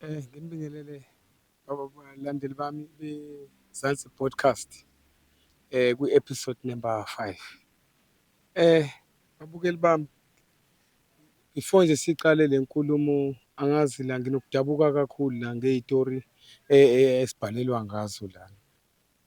Nginibingelele abalandeli bami be-Mzansi Podcast kwi-episode number 5. Babukeli bami, before nje siqale le nkulumo, angazi la nginokudabuka kakhulu la ngey'tori esibhalelwa ngazo lana.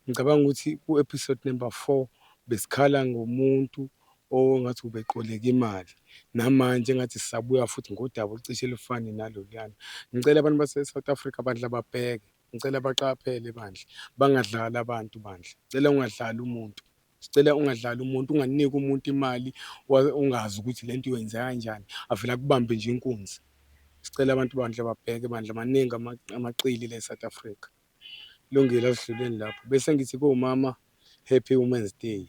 Ngicabanga ukuthi ku-episode number 4 besikhala ngomuntu ongathi ubeqoleka imali. Namanje engathi sisabuya futhi ngodaba olucishe lufane naloluyana. Ngicela abantu base-South Africa bandla babheke, ngicela baqaphele bandla, bangadlali abantu bandla. Ngicela ungadlali umuntu, sicela ungadlali umuntu, unganiki umuntu imali ungazi ukuthi le nto uyenzeka kanjani, avele akubambe nje inkunzi. Sicela abantu bandla babheke bandla, maningi amaqili la e-South Africa. Kulungile asidluleni lapho. Bese ngithi komama, Happy Women's Day.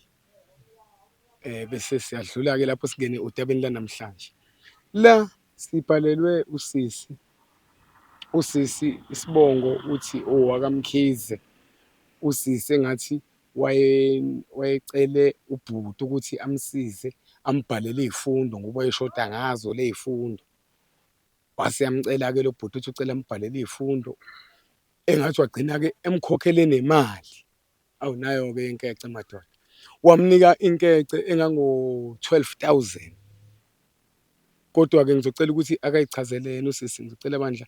Bese siyadlula-ke lapho singene odabeni lanamhlanje. La sibhalelwe usisi isibongo uthi owakaMkhize. Usisi engathi wayecele ubhuti ukuthi amsize ambhalele iy'fundo ngoba wayeshoda ngazo ley'fundo. Wase yamcela-ke lo bhuti ukuthi ucela ambhalele iy'fundo, engathi wagcina-ke emkhokhele nemali. Awu nayo-ke inkece madoda. Wamnika inkece engango-12,000. Kodwa-ke ngizocela ukuthi akayichazele yena usisi, ngizocela bandla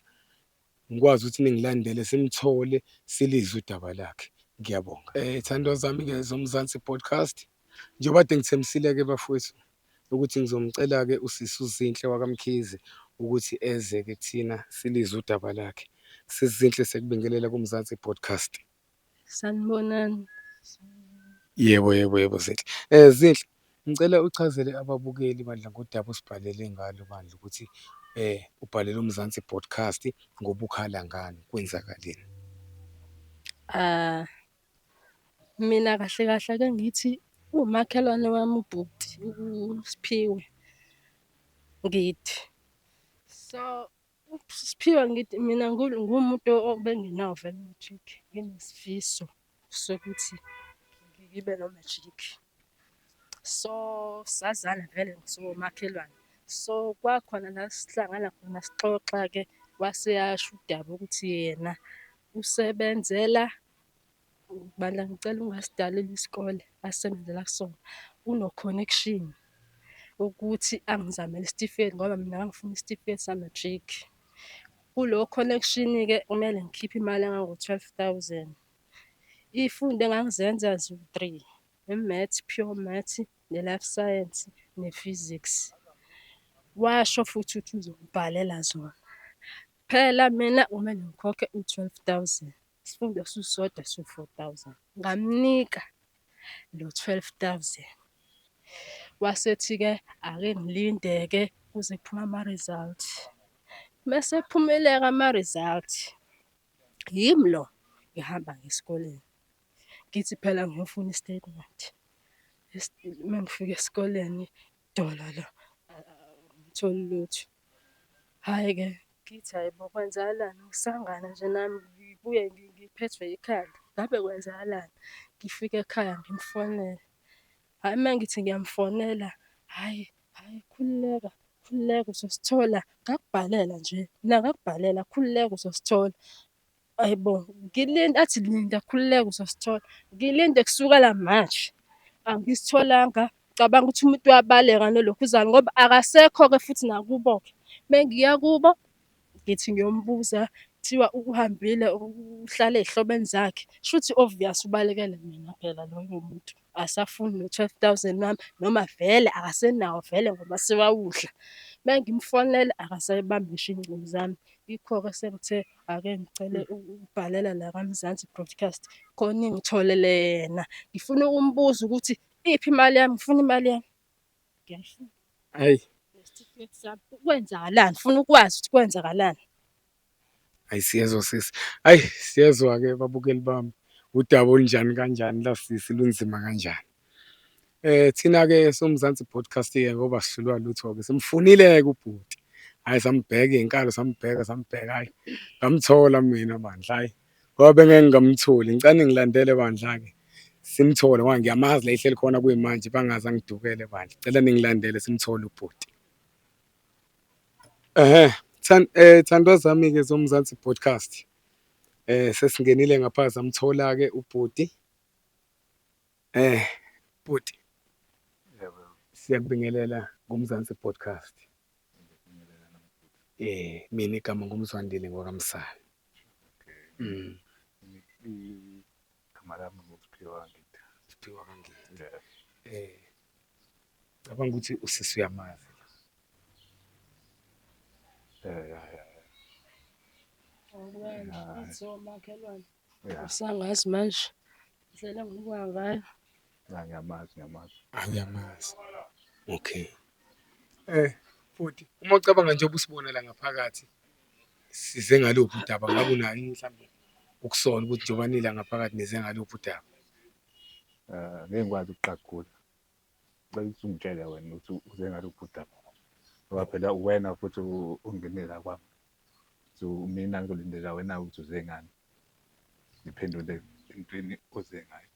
ngikwazi ukuthi ningilandele simthole silizwe udaba lakhe. Ngiyabonga. Thando zami-ke zomzansi Podcast, njengoba kade ngithembisile-ke bafowethu ukuthi ngizomcela-ke usisi uZinhle wakaMkhize ukuthi eze-ke kuthina silizwe udaba lakhe. Sizinhle sekubingelela kuMzansi Podcast. Sanibonani. Yebo Zinhle. Zinhle, ngicela uchazele ababukeli bandla ngodaba osibhalele ngalo bandla ukuthi ubhalele uMzansi Podcast ngoba ukhala ngani, kwenzakaleni? Mina kahle kahle ake ngithi umakhelwane wami ubhuti uSiphiwe ngithi. So uSiphiwe ngithi mina ngumuntu obengenawo vele u-matric, nginesifiso sokuthi ngibe no-matric. So sazana vele somakhelwane. So kwakhona la sihlangana khona sixoxa-ke, wase yasho udaba ukuthi yena usebenzela bandla, ngicela ungasidalela isikole asebenzela kusona, uno-connection ukuthi angizamele isitifiketi ngoba mina ngangifuna isitifiketi sa-matric. Kulo connection-ke kumele ngikhiphe imali engango-12,000. Iy'fundo engangizenza ziwu-3, i-maths, pure maths, ne-life science, ne-physics. Washo futhi ukuthi uzongibhalela zona. Phela mina kumele ngikhokhe u-12,000, isifundo sisodwa siwu-4,000. Ngamnika lo 12,000. Wasethi-ke ake ngilinde-ke kuze kuphume ama-result. Mese ephumelele ama-result, yimi lo ngihamba ngesikoleni. Ngithi phela ngiyofuna i-statement. Mangifika esikoleni dololo angitholi lutho. Hhayi-ke ngithi hayibo kwenzakalani, ngisangana nje nami ngibuye ngiphethwe ikhanda, ngabe kwenzakalani? Ngifike ekhaya ngimfonela. Hhayi mangithi ngiyamfonela, hhayi khululeka uzosithola, ngakubhalela nje, mina ngakubhalela khululeka uzosithola. Ayibo ngilinda, athi linda khululeka uzosithola. Ngilinde kusukela manje angisitholanga. Ngicabanga ukuthi umuntu uyabaleka nolokhuzana ngoba akasekho-ke futhi nakubo-ke. Mengiya kubo ngithi ngiyombuza, kuthiwa uhambile uhlala ey'hlobene zakhe. Shuthi obvious ubalekele mina phela loyo muntu, akasafuni no-12,000 wami noma vele akasenawo vele ngoba sewawudla. Mengimfonela akasayibambi ngisho iy'ngcingo zami. Yikho-ke sengithe ake ngicele ukubhalela la kaMzansi Broadcast khona ingitholele yena. Ngifuna ukumbuza ukuthi iphi imali yami, ngifuna imali yami. Ngiyayifuna Hhayi, nesitifiketi sami. Kwenzakalani? Ngifuna ukwazi ukuthi kwenzakalani. hhayi siyezwa sisi. Hhayi siyezwa-ke babukeli bami, udaba olunjani kanjani la sisi, lunzima kanjani. Thina-ke soMzansi Podcast-ke ngoba sihlulwa lutho-ke simfunile-ke ubhuti. Hhayi sambheka iy'nkalo, sambheka, hhayi ngamthola mina bandla, hhayi ngoba bengeke ngingamtholi. Ngicela ningilandele bandla-ke simthole ngoba ngiyamazi la ehleli khona kuyimanje, bangaze angidukele bandla. Cela ningilandele simthole ubhuti. Thandwa zami-ke zomzansi podcast. Sesingenile ngaphakathi samthola-ke ubhuti. Bhuti, Yebo, siyakubingelela kuMzansi podcast. ngiyabingelela namabhuti. Mina igama nguMzwandile ngwaKamsala. Mm. Igama lami nguSiphiwe Kangita. Siphiwe Kangita. Yeah. Cabanga ukuthi usisi uyamazi. Yeah. Ithi omakhelwane Yeah. usangazi manje ndlela ngikuwa ngayo. Ngiyamazi. Uyamazi. Okay. Futhi uma ucabanga nje ubusibona la ngaphakathi size ngaluphi udaba ngabe unayo mhlawumbe ukusola ukuthi njengoba nila ngaphakathi nize ngaluphi udaba. Ngeke ngikwazi ukuqagula. Ngicela ukuthi ungitshele wena ukuthi uze ngaluphi udaba. Ngoba phela uwena futhi ungenela kwami. So mina ngizolindela wena ukuthi uze ngani. Ngiphendule entweni oze ngayo.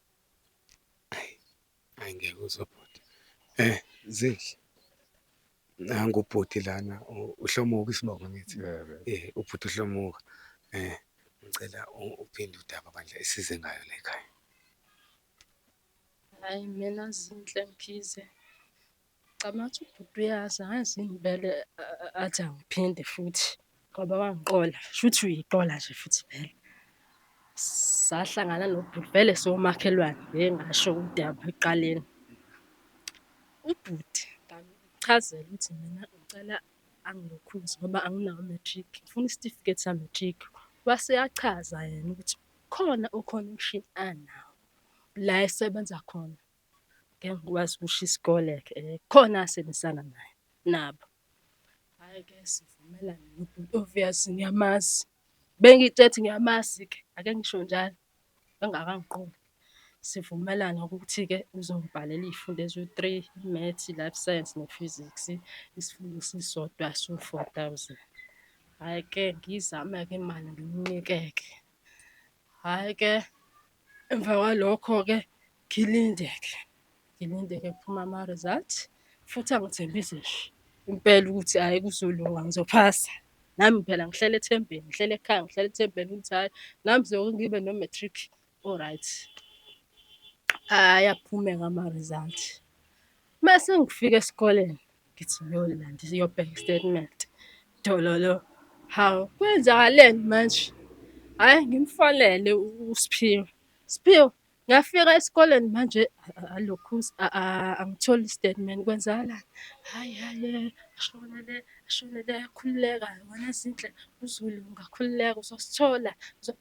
Ngeke uzobhuti. Zihle. Nangu ubhuti lana uHlomuka isibongo ngithi. Yeah. Ubhuti uHlomuka. Ngicela uphinde udaba bandla esize ngayo la ekhaya. Hayi mina Zinhle Mkhize. Cabanga ukuthi ubhuti uyazi angazi impela athi angiphinde futhi ngoba wangiqola shuthi uyiqola nje futhi vele. Sahlangana nobhuti vele somakhelwane ngingasho udaba ekuqaleni. Ubhuti ngamchazela ukuthi mina ngicela angilokhuze ngoba anginawo matric. Ngifuna isitifiketi sa-matric. Wase yachaza yena ukuthi khona u-connection anawo la esebenza khona. Ngeke ngikwazi ukusho isikole-ke khona asebenzisana naye nabo. Hhayi-ke sivumelane nobhuti obvious ngiyamazi. Bengiy'tshela ngiyamazi-ke ake ngisho njalo engakangiqondi. Sivumelana ukuthi-ke uzongibhalela iy'fundo eziwu-3 i-maths, i-life science ne-physics isifundo esisodwa su-4,000. Hhayi-ke ngiyizame-ke imali ngimnike-ke. Hhayi-ke emva kwalokho-ke ngilinde-ke kuphuma ama-result futhi angithembise nje impela ukuthi hhayi kuzolunga ngizophasa. Nami phela ngihlele ethembeni, ngihlele ekhaya, ngihlele ethembeni ukuthi hhayi nami ngizoke ngibe no-matric o-right. Hhayi aphumeka ama-result. Mase ngifika esikoleni ngithi ngiyolanda ngiyobheka i-statement. Dololo, hawu kwenzakaleni manje? Hhayi ngimfonele uSiphiwe. Siphiwe, ngiyafika esikoleni manje alokhuzi angitholi i-statement kwenzakalani? Hhayi ashonele ayakhululeka wena Zinhle kuzolunga khululeka uzosithola.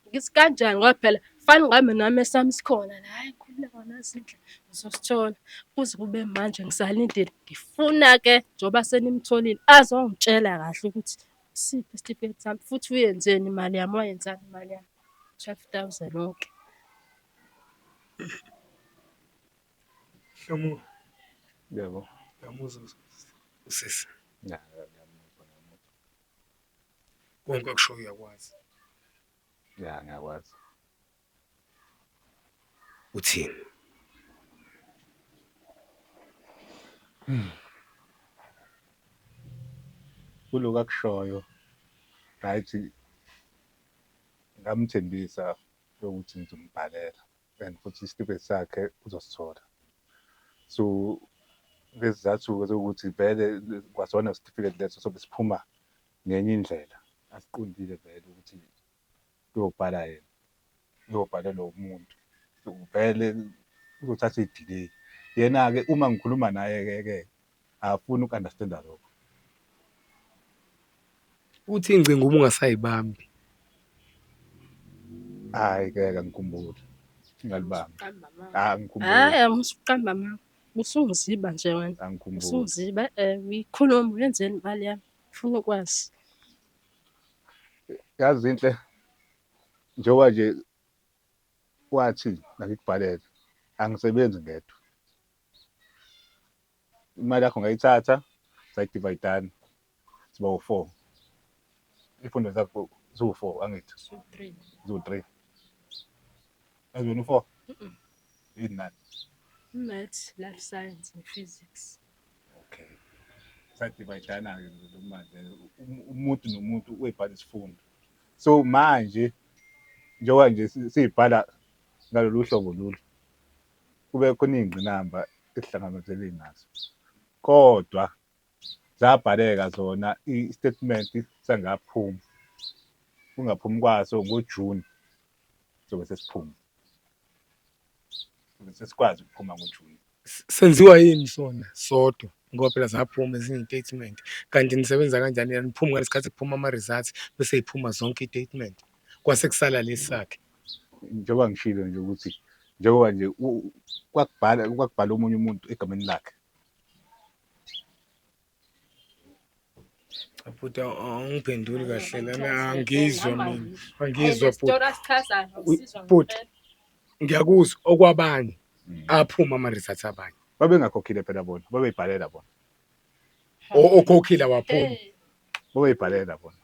Ngithi kanjani ngoba phela fane ngihambe nami esami sikhona la. Hhayi khululeka wena Zinhle uzosithola. Kuze kube manje ngisalindile ngifuna-ke njengoba senimtholile azongitshela kahle ukuthi isiphi isitifiketi sami futhi uyenzeni imali yami, wayenzani imali yami? 12,000 wonke. Hlomuka, Yebo. uyamuzwa usisi. Ngiyamuzwa. Konke akusho uyakwazi. Yeah, ngiyakwazi. Uthini? Kuloko akushoyo right ngamthembisa ukuthi ngizombhalela and futhi isitifiketi sakhe uzosithola. So ngesizathu sokuthi vele kwasona isitifiketi leso sobe siphuma ngenye indlela asiqondile vele ukuthi uyobhala yena uyobhalela umuntu vele uzothatha i-delay. Yena-ke uma ngikhuluma naye-ke afuni uku-understand-a lokho. Uthi ingcingo uma ungasayibambi. Hhayi-ke angikhumbuli ngingalibamba. Angikhumbuli. Hhayi angisuqamba mama. Usungiziba nje wena. Angikhumbuli. Usungiziba uyikhuluma uyenzeni imali yami? Ngifuna ukwazi. Yazi Zinhle njengoba nje wathi ngikubhalele angisebenzi ngedwa. Imali yakho ngayithatha sayidivayidana siba u-4. Izifundo zakho ziwu-4 angithi Su-3. ziwu-3. Ezweni u-4 yini nani? Maths, life science ne-physics. Okay. sadivayidana-ke manje umuntu nomuntu uyibhala isifundo. So manje njengoba nje siyibhala ngalolu hlobo lolu, kube khona iy'ngqinamba esihlangabezene nazo. Kodwa zabhaleka zona i-statement sangaphuma. Kungaphumi kwaso ngoJuni sobe sesiphuma. Sobe sesikwazi ukuphuma ngoJuni. Senziwa yini sona sodwa ngoba phela zaphuma ezinye iy'tatimende, kanti nisebenza kanjani? Niphuma ngesikhathi kuphuma ama-results bese yiphuma zonke iy'tatimende kwase kusala lesi sakhe. Njengoba ngishilo nje ukuthi njengoba nje kwakubhala omunye umuntu egameni lakhe. Bhuti angiphenduli kahle lana, angizwa mina, angizwa bhuti. Ngiyakuzwa okwabanye aphuma ama-results abanye. Babengakhokhile phela bona, babeyibhalela bona. Okhokhile waphuma. Babeyibhalela bona.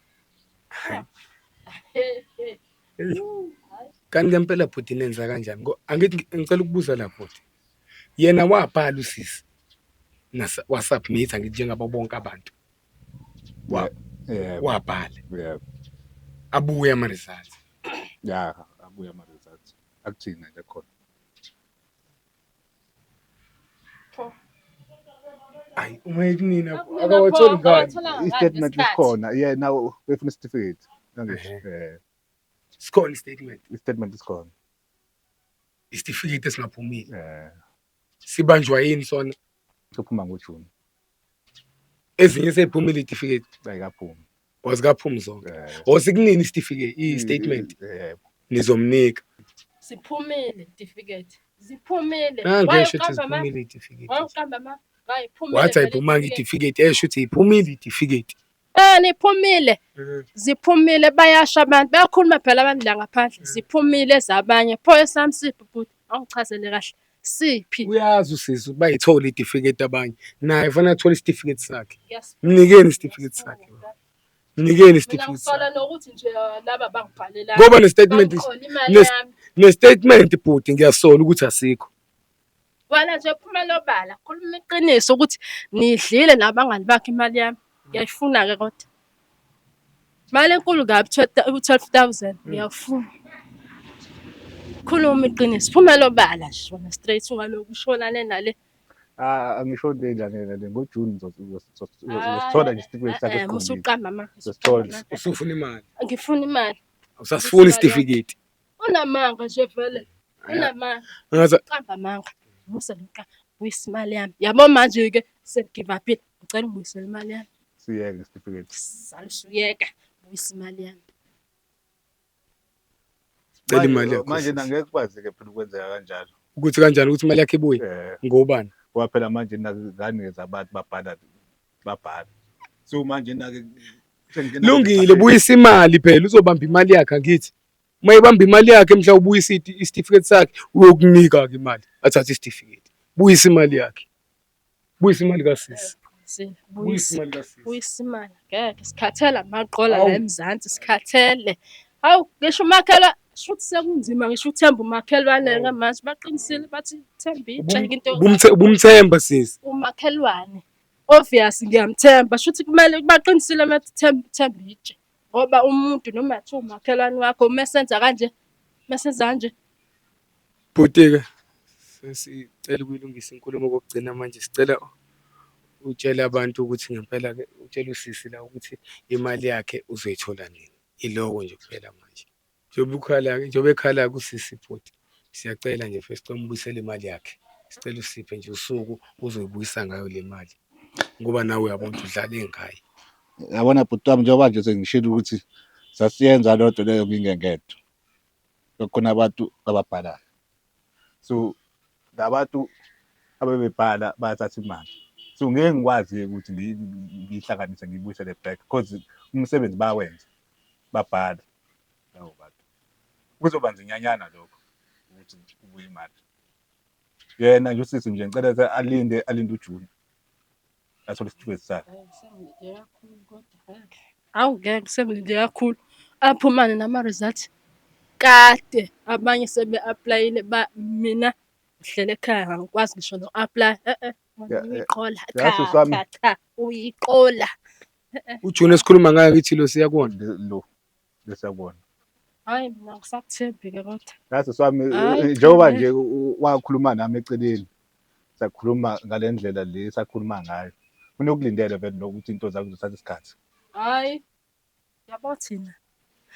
Kanti ngempela bhuti nenza kanjani? Angithi ngicela ukubuza la bhuti. Yena wabhala usisi wasubmitha ngithi njengabo bonke abantu. Wabhala. Yeah. Abuye ama-results. Ya, abuye ama-results. Akuthina nje khona. Hayi uma nina akawatholi ngani I-statement isikhona yena wefuna certificate. sikhona i-statement. I-statement isikhona. Isitifiketi esingaphumile. Sibanjwa yini sona? Sophuma ngoJuni. Ezinye seyiphumile itifiketi. Ayikaphumi. Wazikaphumi zonke. Osekunini isitifiketi i-statement nizomnika. Siphumile itifiketi. Ziphumile. Ngisho ukuthi ziphumile itifiketi. Waqamba ma ngayiphumile. Wathi ayiphumanga itifiketi esho ukuthi iphumile itifiketi. Niphumile. Ziphumile bayasha abantu bayakhuluma phela abantu la ngaphandle. Ziphumile zabanye. Pho esami siphi bhuti? Angichazele kahle. Siphi? Uyazi usisi bayithola itifiketi abanye. Naye fanele athole isitifiketi sakhe. Mnikeni isitifiketi sakhe. Mnikeni isitifiketi sakhe. Ngisola nokuthi nje laba bangibhalela. Ngoba ne-statement bhuti ngiyasola ukuthi asikho. Wala nje phuma lobala. Khuluma iqiniso ukuthi nidlile nabangani bakhe imali yami. Ngiyayifuna ke kodwa. Mali enkulu kabi 12,000 ngiyafuna. Khuluma iqiniso. Phuma lobala nje wena straight ungaloku ushonane nale. Angisho njani ngoJuni uzosithola nje isitifiketi sakhe esikhona. Usuqamba mama. Usufuna imali. Ngifuna imali. Usasifuna isitifiketi. Unamanga nje vele. Unamanga. Ngaza Qamba amanga. Museleka buyisa imali yami. Yabo manje ke sengive up. Ngicela ungibuyisele imali yami. Siyeke isitifiketi. Salisuyeka buyisa imali yami. Cela imali yakho. Manje angeke kwazi ke phela ukwenzeka kanjalo. Ukuthi kanjani ukuthi imali yakhe ibuye? Ngobani? Ngoba phela manje zanikeza abantu babhala. So manje Lungile buyisa imali phela uzobamba imali yakhe angithi. Uma ibamba imali yakhe mhla ubuyisa isitifiketi sakhe uyokunika ke imali. Athathe isitifiketi. Buyisa imali yakhe. Buyisa imali kasisi. Buyisa imali kasisi. Buyisa imali. Ngeke sikhathela amaqola la eMzansi sikhathele. Hawu ngisho umakhelwa shuthi sekunzima ngisho uthemba umakhelwane ngamanje baqinisile bathi themba itshe into. Ubumthemba sisi. Umakhelwane. Obvious ngiyamthemba shuthi kumele baqinisile bathi themba itshe. Ngoba umuntu noma athi umakhelwane wakho mesenza kanje mesenza kanje. Bhuti-ke sesicela ukuyilungisa inkulumo kokugcina manje sicela utshele abantu ukuthi ngempela ke utshele usisi la ukuthi imali yakhe uzoyithola nini. Iloko nje kuphela manje. Njengoba ekhala kusisi bhuti. Siyacela nje first umbuyisele imali yakhe. Sicela usiphe nje usuku uzoyibuyisa ngayo le mali. Ngoba nawe uyabona udlala engayi. Yabona bhuti wami njengoba nje sengishilo ukuthi sasiyenza lodwa leyo ngingengedwa. Kukhona abantu ababhalayo. So labantu abebebhala bayathatha imali. So ngeke ngikwazi ukuthi ngihlanganise ngibuyisele back because umsebenzi bawenza babhala lawo bantu. Kuzoba nzinyanyana lokho ukuthi ubuye imali. Yena nje usisi nje ngicela alinde uJuni. Athole isitifiketi sakhe. Awu ngeke semlinde kakhulu. Aphumane nama-results kade abanye sebe-applyile mina ngihlele ekhaya ngikwazi ngisho no-apply uyiqola yazi cha sami cha cha uyiqola. uJune esikhuluma ngayo kithi lo siyakubona. lo lesiyakubona. Hhayi mina angisakuthembi-ke kodwa. Yazi swami Hhayi cha njengoba ngeke. nje wakhuluma nami eceleni sakhuluma ngale ndlela le sakhuluma ngayo kunokulindela vele nokuthi into zakho zithatha isikhathi. Hhayi yabo thina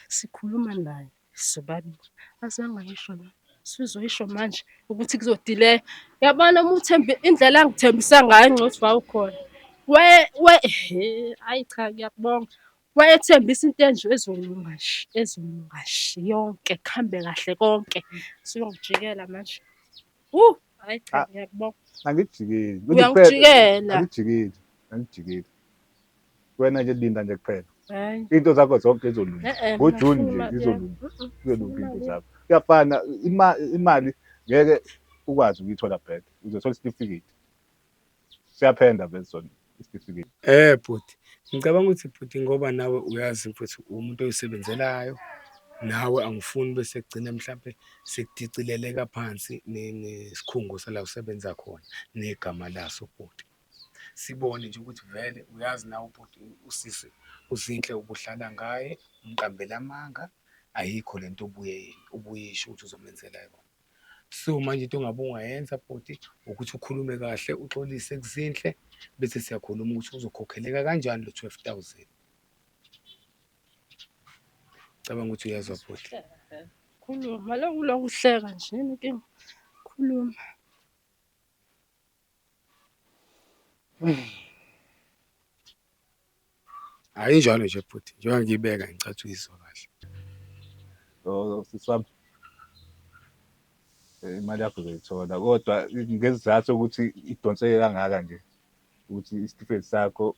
sikhuluma naye sobabili azange ngisho la sizoyisho manje ukuthi kuzodileya. Yabona uma uthembe indlela angithembisa ngayo engcothi wawukhona hhayi cha ngiyakubonga. Wayethembisa into enje ezolunga nje ezolunga nje yonke kuhambe kahle konke. Usuyongijikela manje. Hhayi cha ngiyakubonga. Angijikeli Uyangijikela. angijikeli angijikeli. Wena nje linda nje kuphela. Hhayi. Into zakho zonke izolunga. NgoJuni nje Mina izolunga. Kuyolunga into imali zakho. Kuyafana imali ngeke ukwazi ukuyithola back. Uzothola isitifiketi. Siyaphenda vele sona isitifiketi. Bhuti, ngicabanga ukuthi bhuti ngoba nawe uyazi ukuthi umuntu oyisebenzelayo nawe angifuni bese kugcina mhlampe sekudicileleka phansi nesikhungo sala usebenza khona negama laso bhuti. Sibone nje ukuthi vele uyazi nawe bhuti usisi uzinhle ubuhlala ngaye umqambela amanga ayikho lento ubuyisho ukuthi uzomenzela yona. So manje into ongabe ungayenza bhuti ukuthi ukhulume kahle uxolise kuzinhle bese siyakhuluma ukuthi uzokhokheleka kanjani lo 12,000. Cabanga ukuthi uyazwa bhuti. khuluma loku uhleka nje yini inkinga? Khuluma. Hhayi njalo nje bhuti njengoba ngiyibeka ngicathi uyizwa kahle. So siswami imali yakho uzoyithola kodwa ngesizathu sokuthi idonseke kangaka nje ukuthi isitifiketi sakho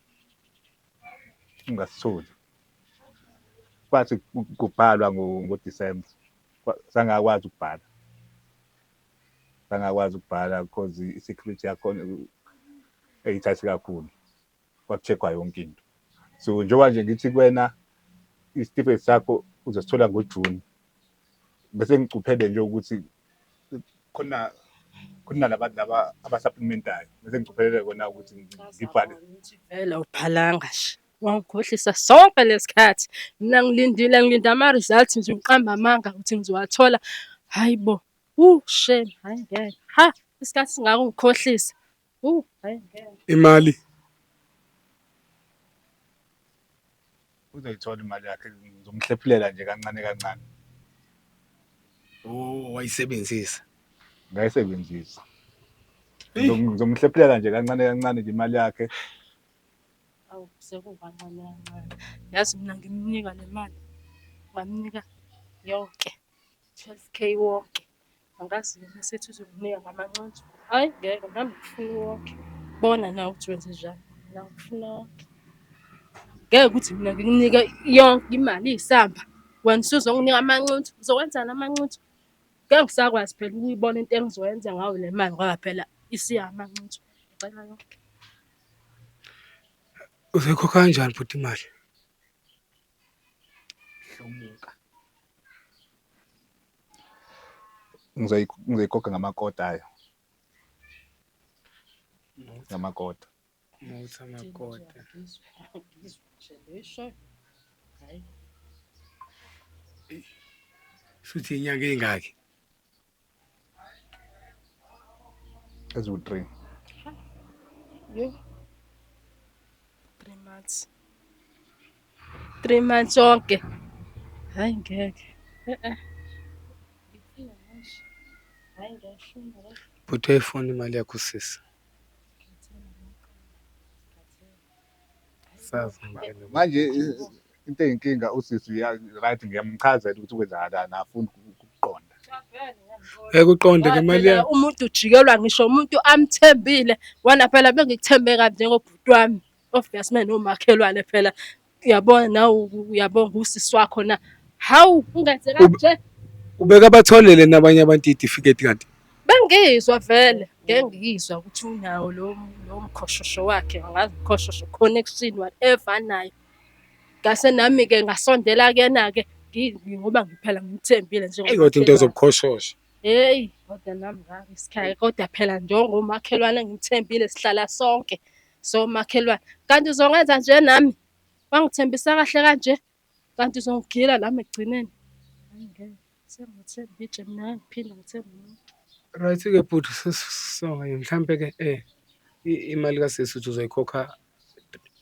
ungasitholi. Kwathi kubhalwa ngoDisemba sangakwazi ukubhala. Sangakwazi ukubhala because i-security yakhona eyithathi kakhulu. Kwaku-check-wa yonke into. So njengoba nje ngithi kuwena isitifiketi sakho uzosithola ngoJuni. Bese ngicuphele nje ukuthi khona labantu laba abasupplementayo. Bese ngicuphelele kona ukuthi ngibhale. Vele awuphalanga nje. Wangikhohlisa sonke lesikhathi. Mina ngilinda ama-results nje ngiqamba amanga ukuthi ngizowathola. Hayi bo. Shame. Hhayi ngeke. Ha isikhathi singaka ungikhohlisa. Hhayi ngeke. Imali Uzoyithola imali yakhe ngizomhlephulela nje kancane kancane. wayisebenzisa. Ngayisebenzisa. Ngizomhlephulela nje kancane kancane nje imali yakhe. Awu sekukancane kancane. Yazi mina ngimnika le mali. Ngamnika yonke. 12K wonke. Angazi yena sethi uzokunika ngamancuncu. Hhayi ngeke nami ngifuna wonke. Bona nawe ukuthi wenze njani. Mina ngifuna wonke. Ngeke ukuthi mina ngikunike yonke imali iy'samba. Wena usuzonginika amancuncu. Uzokwenzani amancuncu? Ngeke ngisakwazi phela ukuyibona into engizoyenza ngayo le mali ngoba phela isiya amancuncu. Ngicela yonke. Uzoyikhokha kanjani bhuti imali? Hlumuka. Ngizoyikhokha ngamakota ayo. Ngamakota. Ngawuthi amakota. Hhayi. Futhi inyanga ey'ngaki? Eziwu-3. Yo. 3 months. 3 months onke. Hhayi ngeke. Ngifuna manje. Hhayi ngiyashona la. Bhuti uyayifuna imali yakho sisi. Sazi ngempela. Manje into eyinkinga usisi right ngiyamchazela ukuthi kwenzakalani afuni ukuqonda. Ukuqonda-ke imali yakho. Umuntu ujikelwa ngisho umuntu amthembile. Wena phela bengikuthembe kabi njengobhuti wami. Obvious manje nomakhelwane phela. Uyabona nawe uyabonga usisi wakho na. Hawu ungenze kanje. Ubeka batholele nabanye abantu iy'tifiketi kanti. Bengizwa vele. Ngeke ngiyizwa ukuthi unawo lo mkhoshosho wakhe. Angazi umkhoshosho connection whatever nayo. Ngase nami-ke ngasondela kuyena-ke ngoba ngiphela ngimthembile Kodwa into ezobukhoshosha. Hheyi, kodwa nami ngangisikhaya kodwa phela njengomakhelwane engimthembile sihlala sonke somakhelwane. Kanti uzongenza nje nami? Wangithembisa kahle kanje, kanti uzongigila nami ekugcineni? Hhayi ngeke, sengimuthembile nje mina ngeke ngiphinde ngithembe umuntu. Right-ke bhuti mhlampe-ke imali kasisi uthi uzoyikhokha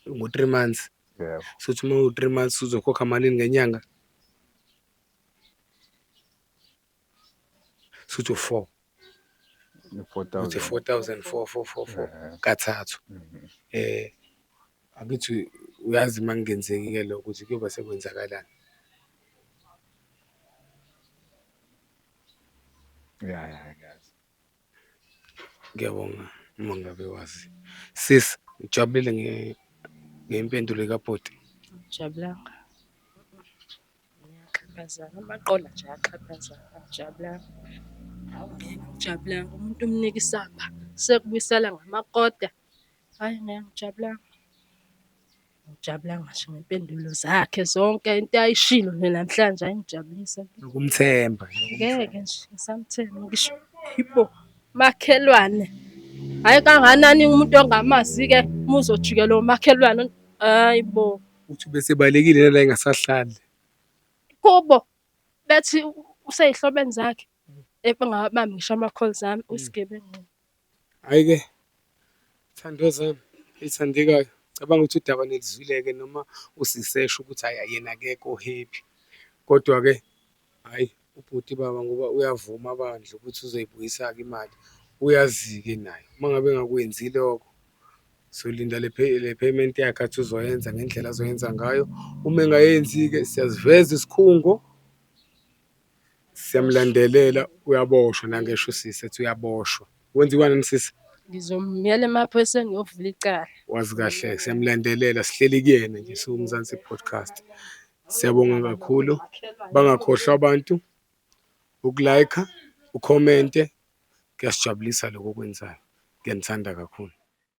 ngo-3 months. Yebo. Suthi uma u-3 months uzokhokha malini ngenyanga? Suthi u-4. Uthi 4,000. 4,000 4 Eh, kathathu. mhm. Angithi uyazi uma kungenzeki-ke lokho ukuthi kuyoba sekwenzakalani. Ya, ngiyazi. Ngiyabonga uma ngabe wazi. Sis, ngijabulile ngempendulo kabhuti. Angijabulanga. Ngiyaxhaphazana, amaqola nje ayaxhaphazana, angijabulanga. Ngeke ngijabulanga, umuntu umnika isamba sekubuyisela ngamakoda. Hhayi ngeke ngijabulanga. Ngijabulanga nje ngempendulo zakhe zonke into ayishilo nje namhlanje ayingijabulisa. Nokumthemba. Ngeke nje ngisamthemba ngisho yibo makhelwane. Hhayi kanganani umuntu ongamazi-ke uma uzojikela umakhelwane hhayi bo. Uthi besebalekile nala engasahlali. Kubo bethi usey'hlobene zakhe bangawabambi ngisho ama-calls ami uyisigebengu. Hhayi-ke thandwa zami ey'thandekayo, cabanga ukuthi udaba nilizwile-ke noma usisesho ukuthi hhayi yena akekho happy. Kodwa-ke hhayi ubhuti baba ngoba uyavuma bandla ukuthi uzoyibuyisa-ke imali. Uyazi-ke naye uma ngabe engakwenzi lokho solinda le payment yakhe athi uzoyenza ngendlela azoyenza ngayo. Uma engayenzi-ke siyasiveza isikhungo, siyamlandelela, uyaboshwa nangesho usisi ethi uyaboshwa. Kwenziwanani sisi? Ngizomyela emaphoyiseni ngiyovula icala. Wazi kahle siyamlandelela sihleli kuyena nje siwuMzansi Podcast. Siyabonga kakhulu. Bangakhohlwa abantu ukulayikha, ukhomente. Kuyasijabulisa lokho okwenzayo. Ngiyanithanda kakhulu.